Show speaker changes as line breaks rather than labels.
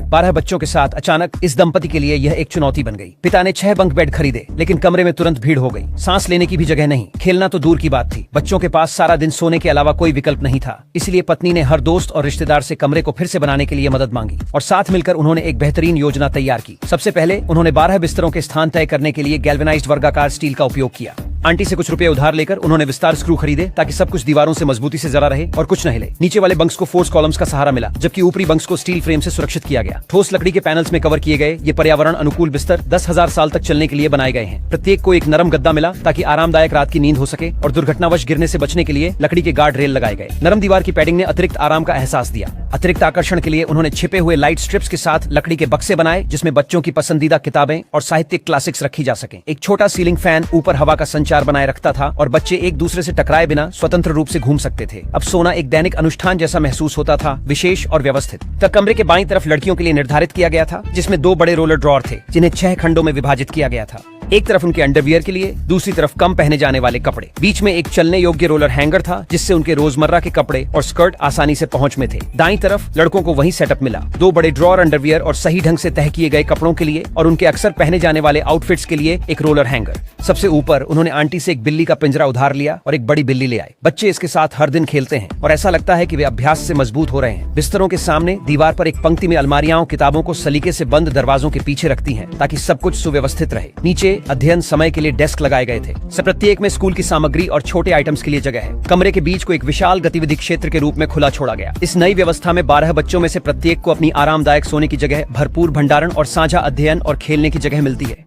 12 बच्चों के साथ अचानक इस दंपति के लिए यह एक चुनौती बन गई। पिता ने 6 बंक बेड खरीदे, लेकिन कमरे में तुरंत भीड़ हो गई। सांस लेने की भी जगह नहीं, खेलना तो दूर की बात थी। बच्चों के पास सारा दिन सोने के अलावा कोई विकल्प नहीं था। इसलिए पत्नी ने हर दोस्त और रिश्तेदार से कमरे को फिर से बनाने के लिए मदद मांगी और साथ मिलकर उन्होंने एक बेहतरीन योजना तैयार की। सबसे पहले उन्होंने 12 बिस्तरों के स्थान तय करने के लिए गैल्वेनाइज्ड वर्गाकार स्टील का उपयोग किया। आंटी से कुछ रुपए उधार लेकर उन्होंने विस्तार स्क्रू खरीदे ताकि सब कुछ दीवारों से मजबूती से जरा रहे और कुछ न हिले। नीचे वाले बंक्स को फोर्स कॉलम्स का सहारा मिला, जबकि ऊपरी बंक्स को स्टील फ्रेम से सुरक्षित किया गया। ठोस लकड़ी के पैनल्स में कवर किए गए ये पर्यावरण अनुकूल बिस्तर 10,000 साल तक चलने के लिए बनाए गए हैं। प्रत्येक को एक नरम गद्दा मिला ताकि आरामदायक रात की नींद हो सके और दुर्घटनावश गिरने से बचने के लिए लकड़ी के गार्ड रेल लगाए गए। नरम दीवार की पैडिंग ने अतिरिक्त आराम का एहसास दिया। अतिरिक्त आकर्षण के लिए उन्होंने छिपे हुए लाइट स्ट्रिप्स के साथ लकड़ी के बक्से बनाए, जिसमें बच्चों की पसंदीदा किताबें और साहित्यिक क्लासिक्स रखी जा सके। एक छोटा सीलिंग फैन ऊपर हवा का संचार बनाए रखता था और बच्चे एक दूसरे से टकराए बिना स्वतंत्र रूप से घूम सकते थे। अब सोना एक दैनिक अनुष्ठान जैसा महसूस होता था, विशेष और व्यवस्थित। तब कमरे के बाईं तरफ लड़कियों के लिए निर्धारित किया गया था, जिसमें 2 बड़े रोलर ड्रॉर थे, जिन्हें 6 खंडों में विभाजित किया गया था। एक तरफ उनके अंडरवियर के लिए, दूसरी तरफ कम पहने जाने वाले कपड़े। बीच में एक चलने योग्य रोलर हैंगर था, जिससे उनके रोजमर्रा के कपड़े और स्कर्ट आसानी से पहुंच में थे। दाईं तरफ लड़कों को वही सेटअप मिला, 2 बड़े ड्रॉर अंडरवियर और सही ढंग से तह किए गए कपड़ों के लिए और उनके अक्सर पहने जाने वाले आउटफिट्स के लिए एक रोलर हैंगर। सबसे ऊपर उन्होंने आंटी से एक बिल्ली का पिंजरा उधार लिया और एक बड़ी बिल्ली ले आए। बच्चे इसके साथ हर दिन खेलते हैं और ऐसा लगता है कि वे अभ्यास से मजबूत हो रहे हैं। बिस्तरों के सामने दीवार पर एक पंक्ति में अलमारियां किताबों को सलीके से बंद दरवाजों के पीछे रखती हैं, ताकि सब कुछ सुव्यवस्थित रहे। नीचे अध्ययन समय के लिए डेस्क लगाए गए थे। प्रत्येक में स्कूल की सामग्री और छोटे आइटम्स के लिए जगह है। कमरे के बीच को एक विशाल गतिविधि क्षेत्र के रूप में खुला छोड़ा गया। इस नई व्यवस्था में 12 बच्चों में से प्रत्येक को अपनी आरामदायक सोने की जगह, भरपूर भंडारण और साझा अध्ययन और खेलने की जगह मिलती है।